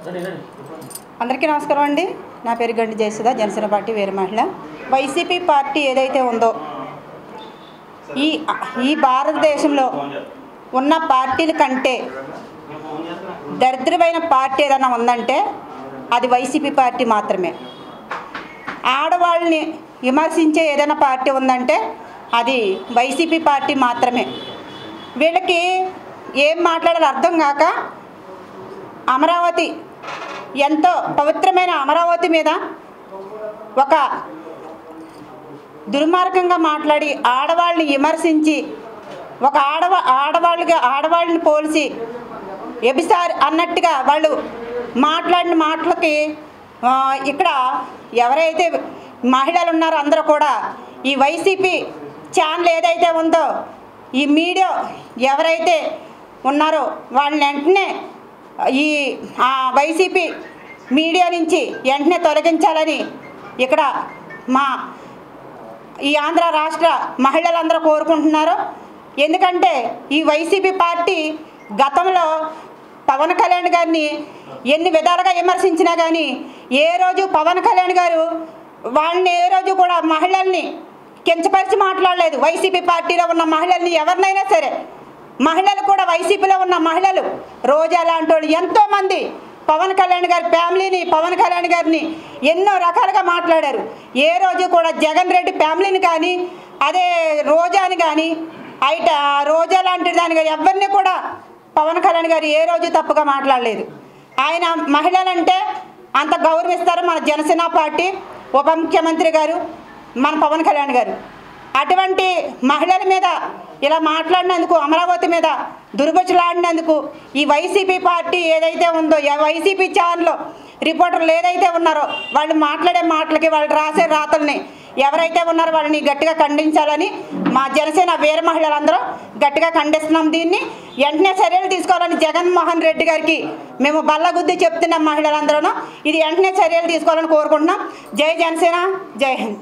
అందరికీ నమస్కారం అండి. నా పేరు గండి జయసుధ, జనసేన పార్టీ వీర మహిళ. వైసీపీ పార్టీ ఏదైతే ఉందో ఈ భారతదేశంలో ఉన్న పార్టీల కంటే దరిద్రమైన పార్టీ ఏదైనా ఉందంటే అది వైసీపీ పార్టీ మాత్రమే. ఆడవాళ్ళని విమర్శించే ఏదైనా పార్టీ ఉందంటే అది వైసీపీ పార్టీ మాత్రమే. వీళ్ళకి ఏం మాట్లాడాలో అర్థం కాక అమరావతి, ఎంతో పవిత్రమైన అమరావతి మీద ఒక దుర్మార్గంగా మాట్లాడి ఆడవాళ్ళని విమర్శించి ఒక ఆడవాళ్ళని పోల్చి ఎబిసార్ అన్నట్టుగా వాళ్ళు మాట్లాడిన మాటలకి ఇక్కడ ఎవరైతే మహిళలు ఉన్నారో అందరూ కూడా ఈ వైసీపీ ఛానల్ ఏదైతే ఉందో ఈ మీడియా ఎవరైతే ఉన్నారో వాళ్ళని వెంటనే ఆ వైసీపీ మీడియా నుంచి వెంటనే తొలగించాలని ఇక్కడ ఈ ఆంధ్ర రాష్ట్ర మహిళలందరూ కోరుకుంటున్నారు. ఎందుకంటే ఈ వైసీపీ పార్టీ గతంలో పవన్ కళ్యాణ్ గారిని ఎన్ని విధాలుగా విమర్శించినా కానీ ఏ రోజు పవన్ కళ్యాణ్ గారు వాళ్ళని ఏ రోజు కూడా మహిళల్ని కించపరిచి మాట్లాడలేదు. వైసీపీ పార్టీలో ఉన్న మహిళల్ని ఎవరినైనా సరే, మహిళలు కూడా వైసీపీలో ఉన్న మహిళలు రోజా లాంటి వాళ్ళు ఎంతోమంది పవన్ కళ్యాణ్ గారి ఫ్యామిలీని, పవన్ కళ్యాణ్ గారిని ఎన్నో రకాలుగా మాట్లాడారు. ఏ రోజు కూడా జగన్ రెడ్డి ఫ్యామిలీని కానీ అదే రోజాని కానీ రోజా లాంటి దాని కానీ ఎవరిని కూడా పవన్ కళ్యాణ్ గారు ఏ రోజు తప్పుగా మాట్లాడలేదు. ఆయన మహిళలంటే అంత గౌరవిస్తారు మన జనసేన పార్టీ ఉప ముఖ్యమంత్రి గారు మన పవన్ కళ్యాణ్ గారు. అటువంటి మహిళల మీద ఇలా మాట్లాడినందుకు, అమరావతి మీద దుర్భుజలాడినందుకు ఈ వైసీపీ పార్టీ ఏదైతే ఉందో, వైసీపీ ఛానల్లో రిపోర్టర్లు ఏదైతే ఉన్నారో వాళ్ళు మాట్లాడే మాటలకి, వాళ్ళు రాసే రాతల్ని ఎవరైతే ఉన్నారో వాళ్ళని గట్టిగా ఖండించాలని మా జనసేన వీర మహిళలందరూ గట్టిగా ఖండిస్తున్నాం. దీన్ని వెంటనే చర్యలు తీసుకోవాలని జగన్మోహన్ రెడ్డి గారికి మేము బల్లగుద్ది చెప్తున్నాం. మహిళలందరూ ఇది వెంటనే చర్యలు తీసుకోవాలని కోరుకుంటున్నాం. జై జనసేన, జై హింద్.